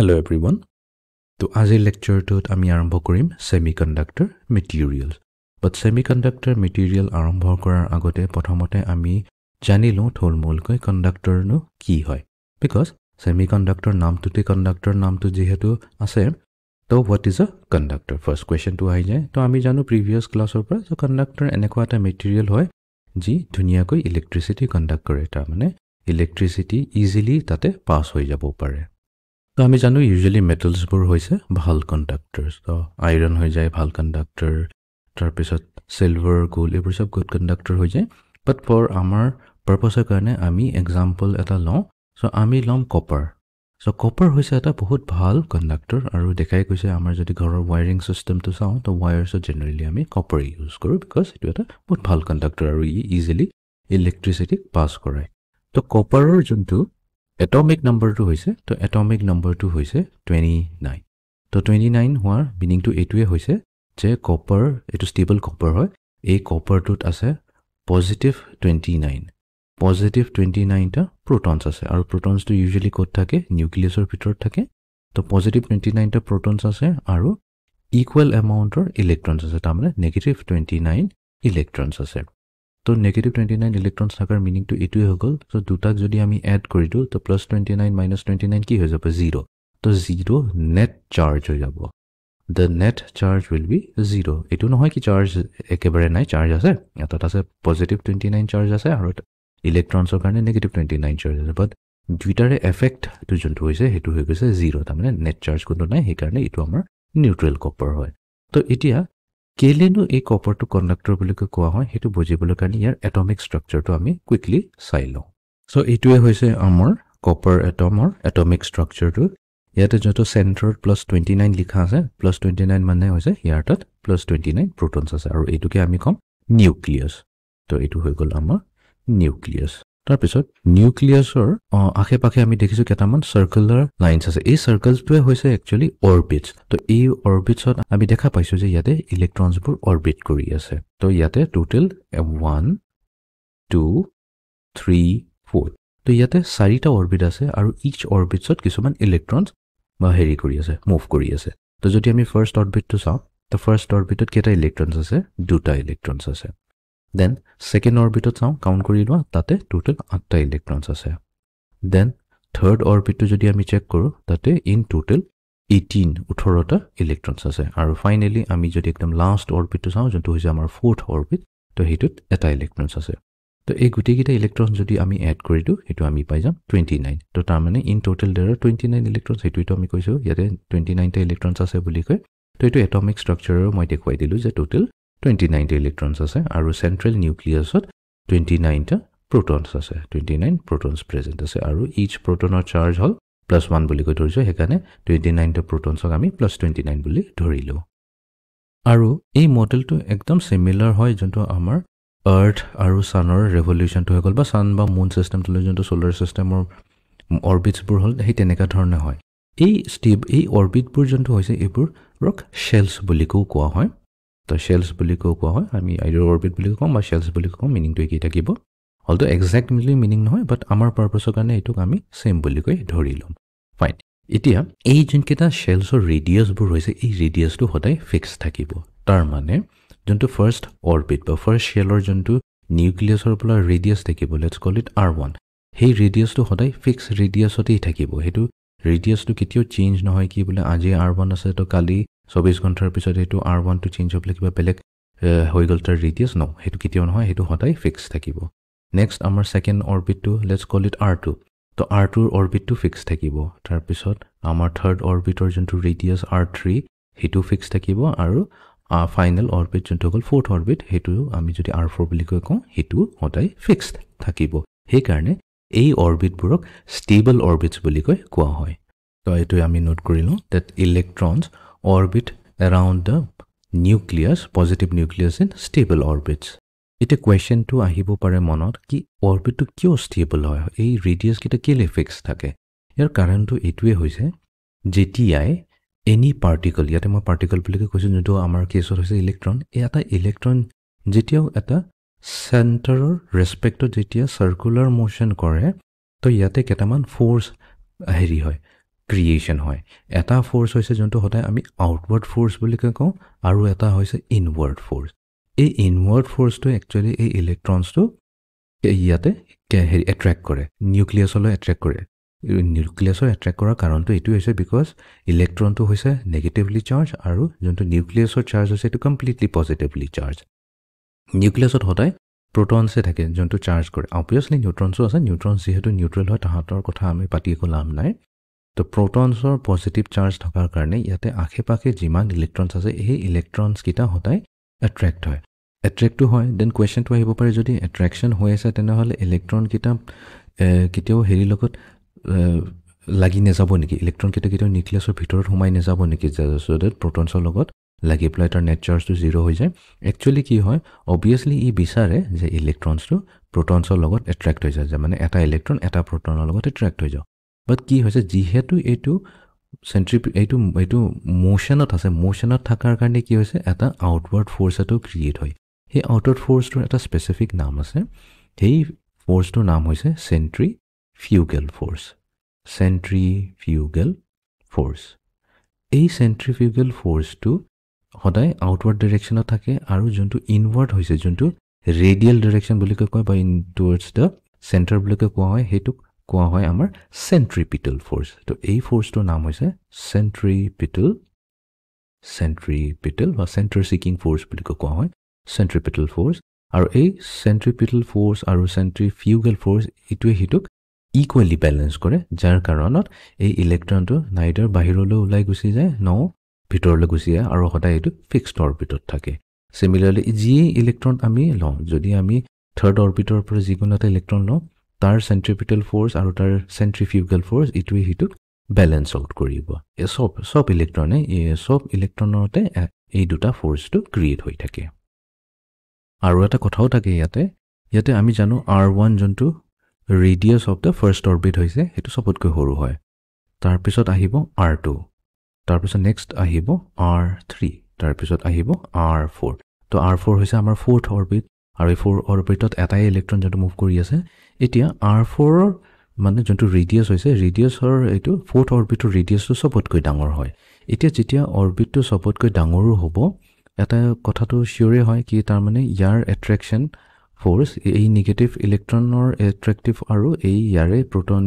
Hello everyone. তো আজিৰ লেকচাৰটোত আমি আৰম্ভ কৰিম সেমিকন্ডাক্টৰ মেটেৰিয়েলছ। বাট সেমিকন্ডাক্টৰ মেটেৰিয়েল আৰম্ভ কৰাৰ আগতে প্ৰথমতে আমি জানি লওঁ থুলমূলকৈ কন্ডাক্টৰনো কি হয়। বিকজ সেমিকন্ডাক্টৰ নামটোতে কন্ডাক্টৰ নামটো যেহেতু আছে, তো what is a conductor? First কুৱেশ্যনটো আহি যায়। তো আমি জানো প্ৰিভিয়াছ ক্লাছৰ পৰা যে কন্ডাক্টৰ এনেকুৱা এটা মেটেৰিয়েল হয় যি ধুনীয়াকৈ ইলেক্ট্ৰিচিটি কন্ডাক্ট কৰে, তাৰমানে ইলেক্ট্ৰিচিটি ইজিলি তাতে পাছ হৈ যাব পাৰে। তো আমি জানো ইউজুৱেলি মেটেলছবোৰ হৈছে ভাল কণ্ডাক্টৰ্ছ। তো আইৰণ হৈ যায় ভাল কণ্ডাক্টৰ, তাৰপিছত চিলভাৰ গোল্ড এইবোৰ চব গুড কণ্ডাক্টৰ হৈ যায়। বাট ফৰ আমাৰ পাৰ্পছৰ কাৰণে আমি এক্সাম্পল এটা লওঁ। চ' আমি ল'ম কপাৰ। চ' কপাৰ হৈছে এটা বহুত ভাল কণ্ডাক্টৰ আৰু দেখাই গৈছে আমাৰ যদি ঘৰৰ ৱায়াৰিং ছিষ্টেমটো চাওঁ তো ৱায়াৰ্ছত জেনেৰেলি আমি কপাৰ ইউজ কৰোঁ বিকজ এইটো এটা বহুত ভাল কণ্ডাক্টৰ আৰু ই ইজিলি ইলেক্ট্ৰিচিটিক পাছ কৰায়। তো কপাৰৰ যোনটো এটমিক নম্বৰটো হৈছে, তো এটমিক নম্বৰটো হৈছে 29। তো 29 হোৱাৰ মিনিংটো এইটোৱে হৈছে যে কপাৰ এইটো ষ্টেবল কপাৰ হয়। এই কপাৰটোত আছে পজিটিভ 29। পজিটিভ 29টা প্ৰটনছ আছে আৰু প্ৰটনছটো ইউজুৱেলি ক'ত থাকে? নিউক্লিয়াছৰ ভিতৰত থাকে। তো পজিটিভ 29টা প্ৰটনছ আছে আৰু ইকুৱেল এমাউণ্টৰ ইলেক্ট্ৰনছ আছে, তাৰমানে নেগেটিভ 29 ইলেক্ট্ৰনছ আছে। তো নেগেটিভ 29 ইলেক্ট্ৰনছ থকাৰ মিনিংটো এইটোৱে হৈ গ'ল। চ' দুটাক যদি আমি এড কৰি দিওঁ তো প্লাছ 29 মাইনাছ 29 কি হৈ যাব? 0। তো 0 নেট চাৰ্জ হৈ যাব। The net charge will be 0। এইটো নহয় কি চাৰ্জ একেবাৰে নাই, চাৰ্জ আছে। এটাত আছে পজিটিভ 29 চাৰ্জ আছে আৰু ইলেক্ট্ৰনছৰ কাৰণে নেগেটিভ 29 চাৰ্জ আছে। বাট দুইটাৰে এফেক্টটো যোনটো হৈছে সেইটো হৈ গৈছে 0, তাৰমানে নেট চাৰ্জ কোনো নাই, সেইকাৰণে এইটো আমাৰ নিউট্ৰেল কপাৰ হয়। তো এতিয়া কেলেনো এই কপাৰটো কণ্ডাক্টৰ বুলি কোৱা হয় সেইটো বুজিবলৈ কাৰণে ইয়াৰ এটমিক ষ্ট্ৰাকচাৰটো আমি কুইকলি চাই লওঁ। চ' এইটোৱে হৈছে আমাৰ কপাৰ এটমৰ এটমিক ষ্ট্ৰাকচাৰটো। ইয়াতে যোনটো চেণ্টাৰত প্লাছ 29 লিখা আছে, প্লাছ 29 মানে হৈছে ইয়াৰ তাত প্লাছ 29 প্ৰটনছ আছে আৰু এইটোকে আমি ক'ম নিউক্লিয়াছ। তো এইটো হৈ গ'ল আমাৰ নিউক্লিয়াছ। তাৰপিছত নিউক্লিয়াছৰ আশে পাশে আমি দেখিছোঁ কেইটামান চাৰ্কুলাৰ লাইনছ আছে। এই চাৰ্কলছটোৱে হৈছে একচুৱেলি অৰ্বিটছ। তো এই অৰ্বিটছত আমি দেখা পাইছোঁ যে ইয়াতে ইলেক্ট্ৰনছবোৰ অৰ্বিট কৰি আছে। তো ইয়াতে টোটেল 1 2 3 4। তো ইয়াতে 4টা অৰ্বিট আছে আৰু ইচ অৰ্বিটছত কিছুমান ইলেক্ট্ৰনছ বা হেৰি কৰি আছে, মুভ কৰি আছে। তো যদি আমি ফাৰ্ষ্ট অৰ্বিটটো চাওঁ তো ফাৰ্ষ্ট অৰ্বিটত কেইটা ইলেক্ট্ৰনছ আছে? 2টা ইলেক্ট্ৰনছ আছে। দেন ছেকেণ্ড অৰ্বিটত চাওঁ, কাউণ্ট কৰি লোৱা, তাতে টোটেল 8টা ইলেক্ট্ৰনছ আছে। দেন থাৰ্ড অৰ্বিটটো যদি আমি চেক কৰোঁ তাতে ইন টোটেল 18টা ইলেক্ট্ৰনছ আছে। আৰু ফাইনেলি আমি যদি একদম লাষ্ট অৰ্বিটটো চাওঁ যোনটো হৈছে আমাৰ ফ'ৰ্থ অৰ্বিট, তো সেইটোত এটা ইলেক্ট্ৰনছ আছে। তো এই গোটেইকেইটা ইলেক্ট্ৰনছ যদি আমি এড কৰি দিওঁ সেইটো আমি পাই যাম 29। তো তাৰমানে ইন টোটেল দেৰ 29 ইলেক্ট্ৰনছ, সেইটোৱেতো আমি কৈছোঁ ইয়াতে 29টা ইলেক্ট্ৰনছ আছে বুলি কয়। তো এইটো এটমিক ষ্ট্ৰাকচাৰৰ মই দেখুৱাই দিলোঁ যে টোটেল 29টা ইলেক্ট্ৰনছ আছে আৰু চেণ্ট্ৰেল নিউক্লিয়াছত 29টা প্ৰটনছ আছে, 29 প্ৰটনছ প্ৰেজেণ্ট আছে আৰু ইচ প্ৰটনৰ চাৰ্জ হ'ল +1 বুলি কৈ ধৰিছোঁ, সেইকাৰণে 29টা প্ৰটনছক আমি +29 বুলি ধৰিলোঁ। আৰু এই মডেলটো একদম চিমিলাৰ হয় যোনটো আমাৰ আৰ্থ আৰু ছানৰ ৰেভলিউশ্যনটো হৈ গ'ল বা ছান বা মুন ছিষ্টেমটোলৈ যোনটো ছ'লাৰ ছিষ্টেমৰ অৰ্বিটছবোৰ হ'ল সেই তেনেকুৱা ধৰণে হয়। এই অৰ্বিটবোৰ যোনটো হৈছে এইবোৰক শ্বেলছ বুলিও কোৱা হয়। তো শ্বেলছ বুলি কোৱা হয়, আমি আইডৰ অৰ্বিট বুলি কওঁ বা শ্বেলছ বুলি কওঁ, মিনিংটো একেই থাকিব। হয়তো একজেক্টলি মিনিং নহয়, বাট আমাৰ পাৰ্পছৰ কাৰণে এইটোক আমি ছেম বুলি কৈ ধৰি ল'ম। ফাইন। এতিয়া এই যোনকেইটা শ্বেলছৰ ৰেডিয়াছবোৰ হৈছে এই ৰেডিয়াছটো সদায় ফিক্স থাকিব। তাৰমানে যোনটো ফাৰ্ষ্ট অৰ্বিট বা ফাৰ্ষ্ট শ্বেলৰ যোনটো নিউক্লিয়াছৰ পৰা ৰেডিয়াছ থাকিব, লেটছ কল ইট R1, সেই ৰেডিয়াছটো সদায় ফিক্স ৰেডিয়াছতেই থাকিব। সেইটো ৰেডিয়াছটো কেতিয়াও চেঞ্জ নহয় কি বোলে আজি R1 আছে তো কালি 24 ঘণ্টাৰ পিছত সেইটো R1টো চেঞ্জ হৈ পেলাই কিবা বেলেগ হৈ গ'ল তাৰ ৰেডিয়াছ, ন, সেইটো কেতিয়াও নহয়, সেইটো সদায় ফিক্স থাকিব। নেক্সট আমাৰ ছেকেণ্ড অৰ্বিটটো লেটছ কল ইট R2, তো R2ৰ অৰ্বিটটো ফিক্স থাকিব। তাৰপিছত আমাৰ থাৰ্ড অৰ্বিটৰ যোনটো ৰেডিয়াছ R3 সেইটো ফিক্স থাকিব আৰু ফাইনেল অৰ্বিট যোনটো হ'ল ফ'ৰ্থ অৰ্বিট সেইটো আমি যদি R4 বুলি কৈ কওঁ সেইটো সদায় ফিক্সড থাকিব। সেইকাৰণে এই অৰ্বিটবোৰক ষ্টেবল অৰ্বিটছ বুলি কৈ কোৱা হয়। তো এইটোৱে আমি নোট কৰি লওঁ that electrons orbit around the nucleus, positive nucleus in stable orbits. এতিয়া কুৱেশ্যনটো আহিব পাৰে মনত কি অৰ্বিটটো কিয় ষ্টেবল হয়, এই ৰেডিয়াছকেইটা কেলৈ ফিক্স থাকে? ইয়াৰ কাৰণটো এইটোৱে হৈছে যেতিয়াই এনি পাৰ্টিকল, ইয়াতে মই পাৰ্টিকল বুলি কৈছোঁ যোনটো আমাৰ কেছত হৈছে ইলেক্ট্ৰন, এটা ইলেক্ট্ৰন যেতিয়াও এটা চেণ্টাৰৰ ৰেচপেক্টত যেতিয়া চাৰ্কুলাৰ মোশ্যন কৰে তো ইয়াতে কেইটামান ফ'ৰ্চ হেৰি হয়, ক্ৰিয়েশ্যন হয় এটা ফ'ৰ্চ হৈছে যোনটো সদায় আমি আউটৱাৰ্ড ফ'ৰ্চ বুলি কওঁ আৰু এটা হৈছে ইনৱাৰ্ড ফ'ৰ্চ এই ইনৱাৰ্ড ফ'ৰ্চটো একচুৱেলি এই ইলেক্ট্ৰনছটো ইয়াতে হেৰি এট্ৰেক্ট কৰে নিউক্লিয়াছলৈ এট্ৰেক্ট কৰে নিউক্লিয়াছৰ এট্ৰেক্ট কৰাৰ কাৰণটো এইটোৱে হৈছে বিকজ ইলেক্ট্ৰনটো হৈছে নেগেটিভলি চাৰ্জ আৰু যোনটো নিউক্লিয়াছৰ চাৰ্জ হৈছে এইটো কমপ্লিটলি পজিটিভলি চাৰ্জ নিউক্লিয়াছত সদায় প্ৰটনছে থাকে যোনটো চাৰ্জ কৰে অবভিয়াছলি নিউট্ৰনছো আছে নিউট্ৰনছ যিহেতু নিউট্ৰেল হয় তাহাঁতৰ কথা আমি পাতি একো লাভ নাই তো প্ৰটনছৰ পজিটিভ চাৰ্জ থকাৰ কাৰণে ইয়াতে আশে পাশে যিমান ইলেক্ট্ৰনছ আছে এই ইলেক্ট্ৰনছকেইটা সদায় এট্ৰেক্ট হয় এট্ৰেক্টটো হয় দেন কুৱেশ্যনটো আহিব পাৰে যদি এট্ৰেকশ্যন হৈ আছে তেনেহ'লে ইলেক্ট্ৰনকেইটা কেতিয়াও হেৰিৰ লগত লাগি নাযাব নেকি ইলেক্ট্ৰনকেইটা কেতিয়াও নিউক্লিয়াছৰ ভিতৰত সোমাই নাযাব নেকি ছ' ডেট প্ৰটনছৰ লগত লাগি পেলাই তাৰ নেট চাৰ্জটো জিৰ' হৈ যায় একচুৱেলি কি হয় অবভিয়াছলি ই বিচাৰে যে ইলেক্ট্ৰনছটো প্ৰটনছৰ লগত এট্ৰেক্ট হৈ যায় যে মানে এটা ইলেক্ট্ৰন এটা প্ৰটনৰ লগত এট্ৰেক্ট হৈ যাওক বাট কি হৈছে যিহেতু এইটো এইটো মোশ্যনত আছে মোশ্যনত থকাৰ কাৰণে কি হৈছে এটা আউটৱাৰ্ড ফ'ৰ্চ এটাও ক্ৰিয়েট হয় সেই আউটৱাৰ্ড ফ'ৰ্চটোৰ এটা স্পেচিফিক নাম আছে সেই ফ'ৰ্চটোৰ নাম হৈছে চেণ্ট্ৰিফিউগেল ফ'ৰ্চ চেণ্ট্ৰিফিউগেল ফ'ৰ্চ এই চেণ্ট্ৰিফিউগেল ফ'ৰ্চটো সদায় আউটৱাৰ্ড ডিৰেকশ্যনত থাকে আৰু যোনটো ইনৱাৰ্ড হৈছে যোনটো ৰেডিয়েল ডিৰেকশ্যন বুলি কয় বা ইন টুৱাৰ্ডছ দ্য চেণ্টাৰ বুলি কোৱা হয় সেইটোক কোৱা হয় আমাৰ চেণ্ট্ৰিপিটেল ফ'ৰ্চ তো এই ফ'ৰ্চটোৰ নাম হৈছে চেণ্ট্ৰিপিটেল বা চেণ্টাৰ ছিকিং ফ'ৰ্চ বুলি কোৱা হয় চেণ্ট্ৰিপিটেল ফ'ৰ্চ আৰু এই চেণ্ট্ৰিপিটেল ফ'ৰ্চ আৰু চেণ্ট্ৰিফিউগেল ফ'ৰ্চ ইটোৱে সিটোক ইকুৱেলি বেলেঞ্চ কৰে যাৰ কাৰণত এই ইলেক্ট্ৰনটো নাইডাৰ বাহিৰলৈ ওলাই গুচি যায় ভিতৰলৈ গুচি যায় আৰু সদায় এইটো ফিক্সড অৰ্বিটত থাকে চিমিলাৰলি যিয়ে ইলেক্ট্ৰন আমি লওঁ যদি আমি থাৰ্ড অৰ্বিটৰ পৰা যিকোনো এটা ইলেক্ট্ৰন লওঁ তাৰ চেণ্ট্ৰিপিটেল ফ'ৰ্চ আৰু তাৰ চেণ্ট্ৰিফিউগেল ফ'ৰ্চ ইটোৱে সিটোক বেলেঞ্চ আউট কৰিব এই চব ইলেক্ট্ৰনতে এই দুটা ফ'ৰ্চটো ক্ৰিয়েট হৈ থাকে আৰু এটা কথাও থাকে ইয়াতে আমি জানো R1 যোনটো radius of the first orbit হৈছে সেইটো চবতকৈ সৰু হয় তাৰপিছত আহিব R2 তাৰপিছত নেক্সট আহিব R3 তাৰপিছত আহিব R4 তো R4 হৈছে আমাৰ ফ'ৰ্থ অৰ্বিট আৰু এই ফ'ৰ্থ অৰ্বিটত এটাই ইলেক্ট্ৰন যোনটো মুভ কৰি আছে এতিয়া R4ৰ মানে যোনটো ৰেডিয়াছ হৈছে ৰেডিয়াছৰ এইটো ফ'ৰ্থ অৰ্বিটৰ ৰেডিয়াছটো চবতকৈ ডাঙৰ হয় এতিয়া যেতিয়া অৰ্বিটটো চবতকৈ ডাঙৰো হ'ব এটা কথাটো চিয়'ৰে হয় কি তাৰমানে ইয়াৰ এট্ৰেকশ্যন ফ'ৰ্চ এই নিগেটিভ ইলেক্ট্ৰনৰ এট্ৰেক্টিভ আৰু এই ইয়াৰে প্ৰটন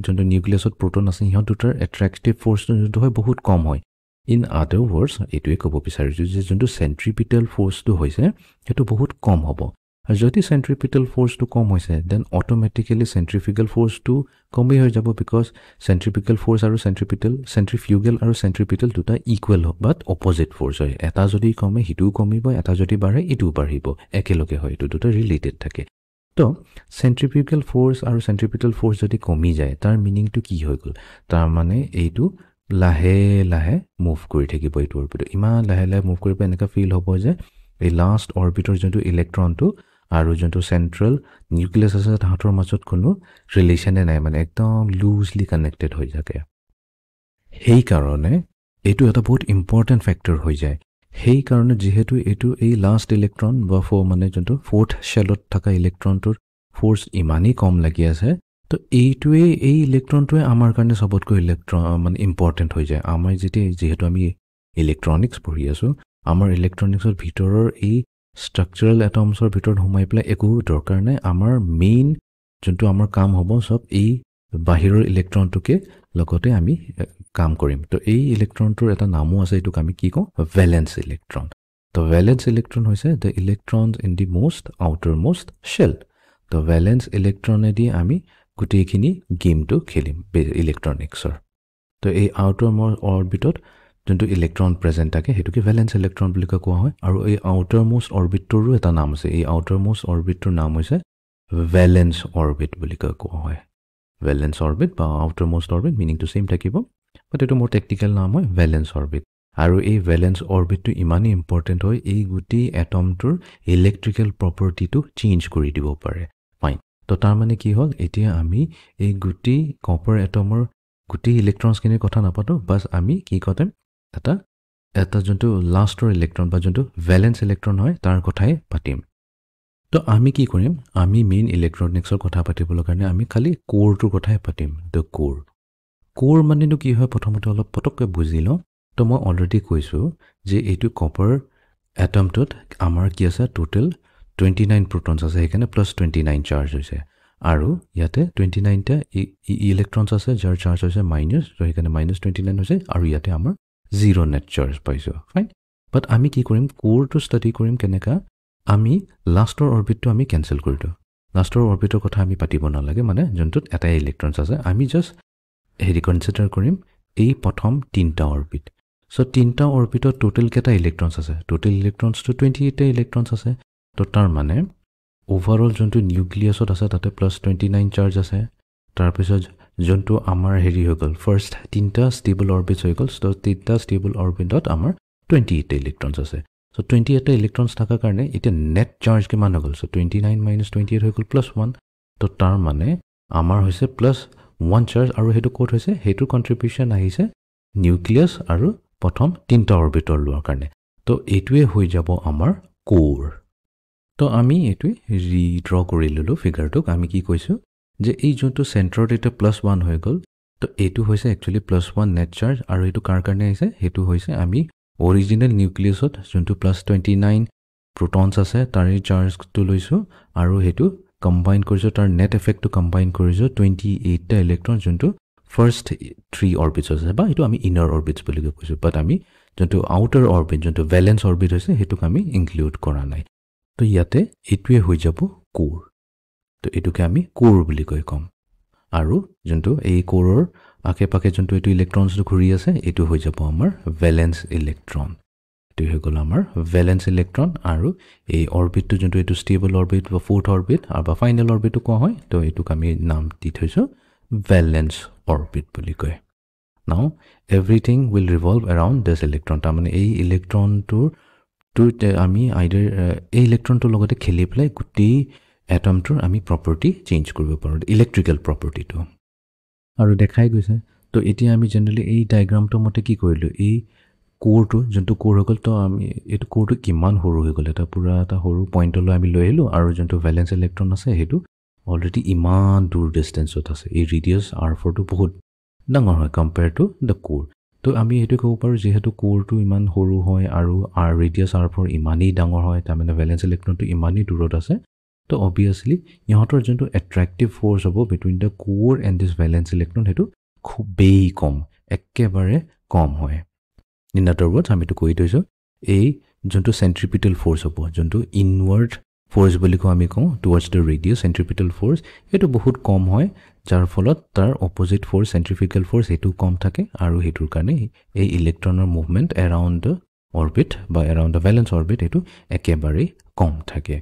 যোনটো নিউক্লিয়াছত প্ৰটন আছে সিহঁত দুটাৰ এট্ৰেক্টিভ ফ'ৰ্চটো যোনটো হয় বহুত কম হয় ইন আদাৰ ৱৰ্ডছ এইটোৱে ক'ব বিচাৰিছোঁ যে যোনটো চেণ্ট্ৰিপিটেল ফ'ৰ্চটো হৈছে সেইটো বহুত কম হ'ব আৰু যদি চেণ্ট্ৰিপিটেল ফ'ৰ্চটো কম হৈছে দেন অট'মেটিকেলি চেণ্ট্ৰিফিউগেল ফ'ৰ্চটো কমেই হৈ যাব বিকজ চেণ্ট্ৰিপিকেল ফ'ৰ্চ আৰু চেণ্ট্ৰিফিউগেল আৰু চেণ্ট্ৰিপিটেল দুটা ইকুৱেল হওক বাট অপজিট ফ'ৰ্চ হয় এটা যদি কমে সিটোও কমিব এটা যদি বাঢ়ে ইটোও বাঢ়িব একেলগে হয় এইটো দুটা ৰিলেটেড থাকে তো চেণ্ট্ৰিফিউগেল ফ'ৰ্চ আৰু চেণ্ট্ৰিপিটেল ফ'ৰ্চ যদি কমি যায় তাৰ মিনিংটো কি হৈ গ'ল তাৰমানে এইটো লাহে লাহে মুভ কৰি থাকিব এইটো অৰ্বিটত ইমান লাহে লাহে মুভ কৰিব এনেকুৱা ফিল হ'ব যে এই লাষ্ট অৰ্বিটৰ যোনটো ইলেক্ট্ৰনটো আৰু যোনটো চেণ্ট্ৰেল নিউক্লিয়াছ আছে তাহাঁতৰ মাজত কোনো ৰিলেশ্যনে নাই মানে একদম লুজলি কানেক্টেড হৈ থাকে সেইকাৰণে এইটো এটা বহুত ইম্পৰ্টেণ্ট ফেক্টৰ হৈ যায় সেইকাৰণে যিহেতু এইটো এই লাষ্ট ইলেক্ট্ৰন বা মানে যোনটো ফ'ৰ্থ শ্বেলত থকা ইলেক্ট্ৰনটোৰ ফ'ৰ্চ ইমানেই কম লাগি আছে তো এই ইলেক্ট্ৰনটোৱে আমাৰ কাৰণে চবতকৈ মানে ইম্পৰ্টেণ্ট হৈ যায় আমাৰ যিহেতু আমি ইলেক্ট্ৰনিক্স পঢ়ি আছোঁ আমাৰ ইলেক্ট্ৰনিক্সৰ ভিতৰৰ এই ষ্ট্ৰাকচাৰেল এটমছৰ ভিতৰত সোমাই পেলাই একো দৰকাৰ নাই আমাৰ মেইন যোনটো আমাৰ কাম হ'ব চব এই বাহিৰৰ ইলেক্ট্ৰনটোকে লগতে আমি কাম কৰিম তো এই ইলেক্ট্ৰনটোৰ এটা নামো আছে এইটোক আমি কি কওঁ ভেলেন্স ইলেক্ট্ৰন তো ভেলেন্স ইলেক্ট্ৰন হৈছে the electrons in the outer most shell তো ভেলেন্স ইলেক্ট্ৰনেদি আমি গোটেইখিনি গেমটো খেলিম ইলেক্ট্ৰনিক্সৰ তো এই আউটাৰ মোষ্ট অৰ্বিটত যোনটো ইলেক্ট্ৰন প্ৰেজেণ্ট থাকে সেইটোকে ভেলেন্স ইলেক্ট্ৰন বুলি কোৱা হয় আৰু এই আউটাৰ মোষ্ট অৰ্বিটটোৰো এটা নাম আছে এই আউটাৰ মোষ্ট অৰ্বিটটোৰ নাম হৈছে ভেলেন্স অৰ্বিট বুলি কোৱা হয় ভেলেন্স অৰ্বিট বা আউটাৰ মোষ্ট অৰ্বিট মিনিংটো ছেইম থাকিব বাট এইটো মোৰ টেকনিকেল নাম হয় ভেলেন্স অৰ্বিট আৰু এই ভেলেন্স অৰ্বিটটো ইমানেই ইম্পৰ্টেণ্ট হয় এই গোটেই এটমটোৰ ইলেক্ট্ৰিকেল প্ৰপাৰ্টিটো চেঞ্জ কৰি দিব পাৰে ফাইন তো তাৰমানে কি হ'ল এতিয়া আমি এই গোটেই কপাৰ এটমৰ গোটেই ইলেক্ট্ৰনছখিনিৰ কথা নাপাতোঁ বাছ আমি কি ক'ম এটা যোনটো লাষ্টৰ ইলেক্ট্ৰন বা যোনটো ভেলেন্স ইলেক্ট্ৰন হয় তাৰ কথাই পাতিম তো আমি কি কৰিম আমি মেইন ইলেক্ট্ৰনিক্সৰ কথা পাতিবলৈ কাৰণে আমি খালি ক'ৰটোৰ কথাই পাতিম দ্য ক'ৰ কোৰ মানেনো কি হয় প্ৰথমতে অলপ পটককৈ বুজি লওঁ তো মই অলৰেডি কৈছোঁ যে এইটো কপাৰ এটমটোত আমাৰ কি আছে টোটেল 29 প্ৰটনছ আছে সেইকাৰণে প্লাছ 29 চাৰ্জ হৈছে আৰু ইয়াতে 29টা ইলেক্ট্ৰনছ আছে যাৰ চাৰ্জ হৈছে মাইনাছ তো সেইকাৰণে মাইনাছ 29 হৈছে আৰু ইয়াতে আমাৰ জিৰ' নেট চাৰ্জ পাইছোঁ ফাইন বাট আমি কি কৰিম কোৰটো ষ্টাডি কৰিম কেনেকুৱা আমি লাষ্টৰ অৰ্বিটটো আমি কেনচেল কৰি দিওঁ লাষ্টৰ অৰ্বিটৰ কথা আমি পাতিব নালাগে মানে যোনটোত এটাই ইলেক্ট্ৰনছ আছে আমি জাষ্ট হেৰি কনচিডাৰ কৰিম এই প্ৰথম 3টা অৰ্বিট চ' 3টা অৰ্বিটত টোটেল কেইটা ইলেক্ট্ৰনছ আছে টোটেল ইলেক্ট্ৰনছটো 28টা ইলেক্ট্ৰনছ আছে তো তাৰ মানে অভাৰঅল যোনটো নিউক্লিয়াছত আছে তাতে প্লাছ 29 চাৰ্জ আছে তাৰপিছত যোনটো আমাৰ হেৰি হৈ গ'ল ফাৰ্ষ্ট 3টা ষ্টেবল অৰ্বিটছ হৈ গ'ল চ' 3টা ষ্টেবল অৰ্বিটত আমাৰ 28টা ইলেক্ট্ৰনছ আছে চ' 28টা ইলেক্ট্ৰনছ থকাৰ কাৰণে এতিয়া নেট চাৰ্জ কিমান হৈ গ'ল চ' 29 মাইনাছ 28 হৈ গ'ল প্লাছ 1 তো তাৰ মানে আমাৰ হৈছে প্লাছ 1 চাৰ্জ আৰু সেইটো ক'ত হৈছে সেইটো কণ্ট্ৰিবিউশ্যন আহিছে নিউক্লিয়াছ আৰু প্ৰথম 3টা অৰ্বিটৰ লোৱাৰ কাৰণে তো এইটোৱে হৈ যাব আমাৰ কোৰ তো আমি এইটোৱে ৰিড্ৰ কৰি ল'লোঁ ফিগাৰটোক আমি কি কৈছোঁ যে এই যোনটো চেণ্টাৰত এতিয়া প্লাছ 1 হৈ গ'ল তো এইটো হৈছে একচুৱেলি প্লাছ 1 নেট চাৰ্জ আৰু এইটো কাৰ কাৰণে আহিছে সেইটো হৈছে আমি অৰিজিনেল নিউক্লিয়াছত যোনটো প্লাছ 29 প্ৰটনছ আছে তাৰে চাৰ্জটো লৈছোঁ আৰু সেইটো কম্বাইন কৰিছোঁ তাৰ নেট এফেক্টটো কম্বাইন কৰিছোঁ 28টা ইলেক্ট্ৰন যোনটো ফাৰ্ষ্ট 3 অৰ্বিটছ আছে বা এইটো আমি ইনাৰ অৰ্বিটছ বুলি কৈছোঁ বাট আমি যোনটো আউটাৰ অৰ্বিট যোনটো ভেলেন্স অৰ্বিট হৈছে সেইটোক আমি ইনক্লুড কৰা নাই তো ইয়াতে এইটোৱে হৈ যাব কোৰ তো এইটোকে আমি কোৰ বুলি কৈ ক'ম আৰু যোনটো এই কোৰৰ আশে পাশে যোনটো এইটো ইলেক্ট্ৰনছটো ঘূৰি আছে এইটো হৈ যাব আমাৰ ভেলেন্স ইলেক্ট্ৰন এইটো হৈ গ'ল আমাৰ ভেলেন্স ইলেক্ট্ৰন আৰু এই অৰ্বিটটো যোনটো এইটো ষ্টেবল অৰ্বিট বা ফ'ৰ্থ অৰ্বিট আৰু বা ফাইনেল অৰ্বিটটো কোৱা হয় তো এইটোক আমি নাম দি থৈছোঁ ভেলেন্স অৰ্বিট বুলি কয় নাও everything will revolve around this electron তাৰমানে এই ইলেক্ট্ৰনটোৰ আমি আইডাৰ এই ইলেক্ট্ৰনটোৰ লগতে খেলি পেলাই গোটেই এটমটোৰ আমি প্ৰপাৰ্টি চেঞ্জ কৰিব পাৰোঁ ইলেক্ট্ৰিকেল প্ৰপাৰ্টিটো আৰু দেখাই গৈছে তো এতিয়া আমি জেনেৰেলি এই ডায়েগ্ৰামটোৰ মতে কি কৰিলোঁ এই কোৰটো যোনটো কোৰ হৈ গ'ল তো আমি এইটো কোৰটো কিমান সৰু হৈ গ'ল এটা পূৰা এটা সৰু পইণ্টলৈ আমি লৈ আহিলোঁ আৰু যোনটো ভেলেন্স ইলেক্ট্ৰন আছে সেইটো অলৰেডি ইমান দূৰ ডিষ্টেঞ্চত আছে এই ৰেডিয়াছ R4টো বহুত ডাঙৰ হয় কম্পেয়াৰ টু দ্য কোৰ তো আমি এইটো ক'ব পাৰোঁ যিহেতু কোৰটো ইমান সৰু হয় আৰু ৰেডিয়াছ R4 ইমানেই ডাঙৰ হয় তাৰমানে ভেলেন্স ইলেক্ট্ৰনটো ইমানেই দূৰত আছে তো অবভিয়াছলি ইহঁতৰ যোনটো এট্ৰেক্টিভ ফ'ৰ্চ হ'ব বিটুইন দ্য কোৰ এণ্ড দিছ ভেলেন্স ইলেক্ট্ৰন সেইটো খুবেই কম একেবাৰে কম হয় ইন আদাৰ ৱৰ্ডছ আমিতো কৈ থৈছোঁ এই যোনটো চেণ্ট্ৰিপিটেল ফ'ৰ্চ হ'ব যোনটো ইনৱাৰ্ড ফ'ৰ্চ বুলি আমি কওঁ টুৱাৰ্ডছ দ্য ৰেডিয়াছ চেণ্ট্ৰিপিটেল ফ'ৰ্চ এইটো বহুত কম হয় যাৰ ফলত তাৰ অপজিট ফ'ৰ্চ চেণ্ট্ৰিফিকেল ফ'ৰ্চ সেইটো কম থাকে আৰু সেইটোৰ কাৰণে এই ইলেক্ট্ৰনৰ মুভমেণ্ট এৰাউণ্ড দ্য অৰ্বিট বা এৰাউণ্ড দ্য ভেলেন্স অৰ্বিট এইটো একেবাৰেই কম থাকে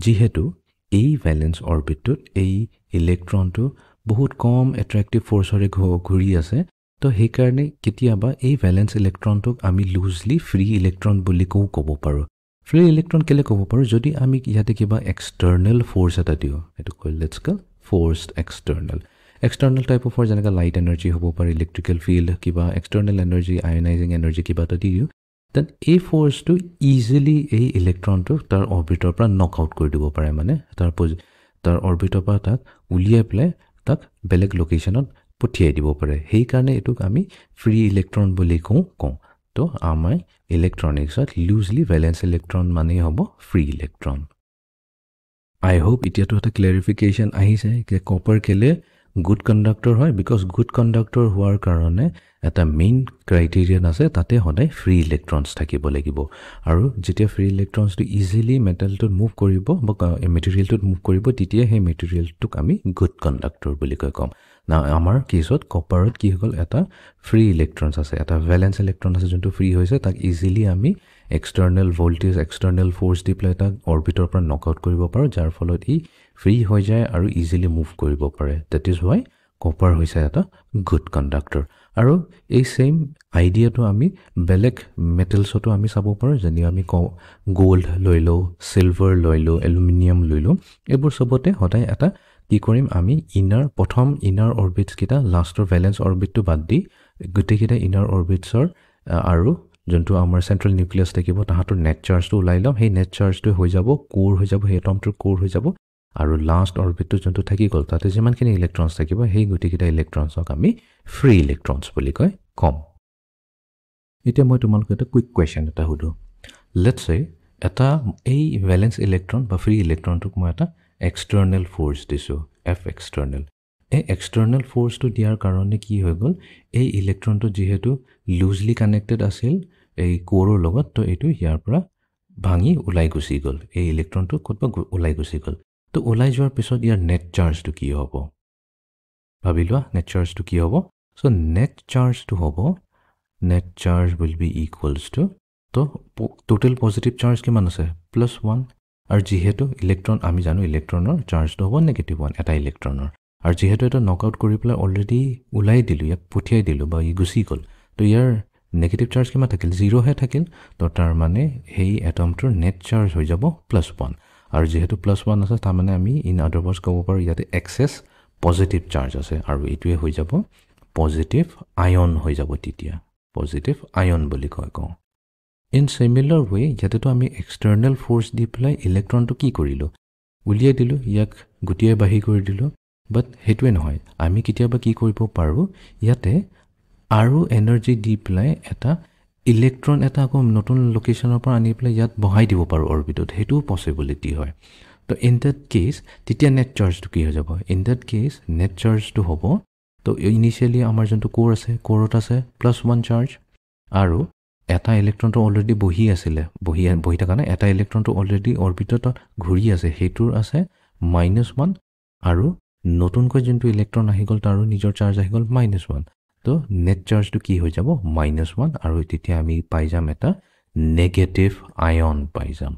যিহেতু এই ভেলেন্স অৰ্বিটটোত এই ইলেক্ট্ৰনটো বহুত কম এট্ৰেক্টিভ ফ'ৰ্চৰে ঘূৰি আছে তো সেইকাৰণে কেতিয়াবা এই ভেলেন্স ইলেক্ট্ৰনটোক আমি লুজলি ফ্ৰী ইলেক্ট্ৰন বুলি ক'ব পাৰোঁ ফ্ৰী ইলেক্ট্ৰন কেলৈ ক'ব পাৰোঁ যদি আমি ইয়াতে কিবা এক্সটাৰ্নেল ফ'ৰ্চ এটা দিওঁ এইটো কৈ let's call forced external type of force যেনেকৈ লাইট এনাৰ্জি হ'ব পাৰে ইলেক্ট্ৰিকেল ফিল্ড কিবা এক্সটাৰ্নেল এনাৰ্জি আয়নাইজিং এনাৰ্জি কিবা এটা দি দিওঁ দেন এই ফ'ৰ্চটো ইজিলি এই ইলেক্ট্ৰনটোক তাৰ অৰ্বিটৰ পৰা নক আউট কৰি দিব পাৰে মানে তাৰ অৰ্বিটৰ পৰা তাক উলিয়াই পেলাই তাক বেলেগ লোকেশ্যনত পঠিয়াই দিব পাৰে সেইকাৰণে এইটোক আমি ফ্ৰী ইলেক্ট্ৰন বুলি কওঁ তো আমাৰ ইলেক্ট্ৰনিক্সত লুজলি ভেলেন্স ইলেক্ট্ৰন মানেই হ'ব ফ্ৰী ইলেক্ট্ৰন আই হোপ এতিয়াতো এটা ক্লেৰিফিকেশ্যন আহিছে যে কপাৰ কেলে গুড কণ্ডাক্টৰ হয় বিকজ গুড কণ্ডাক্টৰ হোৱাৰ কাৰণে এটা মেইন ক্ৰাইটেৰিয়ান আছে তাতে সদায় ফ্ৰী ইলেক্ট্ৰনছ থাকিব লাগিব আৰু যেতিয়া ফ্ৰী ইলেক্ট্ৰনছটো ইজিলি মেটেলটোত মুভ কৰিব বা মেটেৰিয়েলটোত মুভ কৰিব তেতিয়া সেই মেটেৰিয়েলটোক আমি গুড কণ্ডাক্টৰ বুলি ক'ম না আমাৰ কেছত কপাৰত কি হৈ গ'ল এটা ফ্ৰী ইলেক্ট্ৰনছ আছে এটা ভেলেন্স ইলেক্ট্ৰন আছে যোনটো ফ্ৰী হৈছে তাক ইজিলি আমি এক্সটাৰ্নেল ভল্টেজ এক্সটাৰ্নেল ফ'ৰ্চ দি পেলাই তাক অৰ্বিটৰ পৰা নক আউট কৰিব পাৰোঁ যাৰ ফলত ই ফ্ৰী হৈ যায় আৰু ইজিলি মুভ কৰিব পাৰে ডেট ইজ ৱাই কপাৰ হৈছে এটা গুড কণ্ডাক্টৰ আৰু এই ছেইম আইডিয়াটো আমি বেলেগ মেটেলছতো আমি চাব পাৰোঁ যেনে আমি কওঁ গ'ল্ড লৈ লওঁ চিলভাৰ লৈ লওঁ এলুমিনিয়াম লৈ লওঁ এইবোৰ চবতে সদায় এটা কি কৰিম আমি প্ৰথম ইনাৰ অৰ্বিটছকেইটা লাষ্টৰ ভেলেন্স অৰ্বিটটো বাদ দি গোটেইকেইটা ইনাৰ অৰ্বিটছৰ আৰু যোনটো আমাৰ চেণ্ট্ৰেল নিউক্লিয়াছ থাকিব তাহাঁতৰ নেট চাৰ্জটো ওলাই ল'ম সেই নেট চাৰ্জটো হৈ যাব কোৰ হৈ যাব সেই এটমটোৰ কোৰ হৈ যাব আৰু লাষ্ট অৰবিটটো যোনটো থাকি গ'ল তাতে যিমানখিনি ইলেক্ট্ৰনছ থাকিব সেই গোটেইকেইটা ইলেক্ট্ৰনছক আমি ফ্ৰী ইলেক্ট্ৰনছ বুলি ক'ম এতিয়া মই তোমালোকক এটা কুইক কুৱেশ্যন এটা সুধো লেটছ সে এটা এই ভেলেন্স ইলেক্ট্ৰন বা ফ্ৰী ইলেক্ট্ৰনটোক মই এটা এক্সটাৰ্নেল ফ'ৰ্চ দিছোঁ এফ এক্সটাৰ্নেল এই এক্সটাৰ্নেল ফ'ৰ্চটো দিয়াৰ কাৰণে কি হৈ গ'ল এই ইলেক্ট্ৰনটো যিহেতু লুজলি কানেক্টেড আছিল এই কোৰৰ লগত তো এইটো ইয়াৰ পৰা ভাঙি ওলাই গুচি গ'ল এই ইলেক্ট্ৰনটো ক'ৰবাত ওলাই গুচি গ'ল তো ওলাই যোৱাৰ পিছত ইয়াৰ নেট চাৰ্জটো কি হ'ব ভাবি লোৱা নেট চাৰ্জটো কি হ'ব চ' নেট চাৰ্জটো হ'ব net charge will be equals to তো টোটেল পজিটিভ চাৰ্জ কিমান আছে +1 আৰু যিহেতু ইলেক্ট্ৰন আমি জানো ইলেক্ট্ৰনৰ চাৰ্জটো হ'ব -1 এটা ইলেক্ট্ৰনৰ আৰু যিহেতু এটা নক আউট কৰি পেলাই অলৰেডি ওলাই দিলোঁ ইয়াক পঠিয়াই দিলোঁ বা ই গুচি গ'ল তো ইয়াৰ নেগেটিভ চাৰ্জ কিমান থাকিল 0হে থাকিল তো তাৰ মানে সেই এটমটোৰ নেট চাৰ্জ হৈ যাব +1 আৰু যেহেতু +1 আছে তাৰ মানে আমি ইন আদাৰ ৱৰ্ডছ ক'ব পাৰোঁ ইয়াতে এক্সেছ পজিটিভ চাৰ্জ আছে আৰু এইটোৱে হৈ যাব পজিটিভ আয়ন হৈ যাব তেতিয়া পজিটিভ আয়ন বুলি কওঁ ইন সিমিলাৰ ৱে ইয়াতেতো আমি এক্সটাৰ্নেল ফ'ৰ্চ দি পেলাই ইলেক্ট্ৰনটো কি কৰিলোঁ উলিয়াই দিলোঁ ইয়াক গুটিয়াই বাঢ়ি কৰি দিলোঁ বাট সেইটোৱে নহয় আমি কেতিয়াবা কি কৰিব পাৰোঁ ইয়াতে আৰু এনাৰ্জি দি পেলাই এটা ইলেক্ট্ৰন এটা আকৌ নতুন লোকেশ্যনৰ পৰা আনি পেলাই ইয়াত বহাই দিব পাৰোঁ অৰবিটত সেইটোও পচিবিলিটি হয় তো ইন ডেট কেছ তেতিয়া নেট চাৰ্জটো কি হৈ যাব ইন ডেট কেছ নেট চাৰ্জটো হ'ব তো ইনিচিয়েলি আমাৰ যোনটো কোৰ আছে কোৰত আছে +1 চাৰ্জ আৰু এটা ইলেক্ট্ৰনটো অলৰেডি বহি আছিলে বহি থকা নাই এটা ইলেক্ট্ৰনটো অলৰেডি অৰবিটত ঘূৰি আছে সেইটোৰ আছে -1 আৰু নতুনকৈ যোনটো ইলেক্ট্ৰন আহি গ'ল তাৰো নিজৰ চাৰ্জ আহি গ'ল -1 তো নেট চাৰ্জটো কি হৈ যাব -1 আৰু তেতিয়া আমি পাই যাম এটা নেগেটিভ আয়ন পাই যাম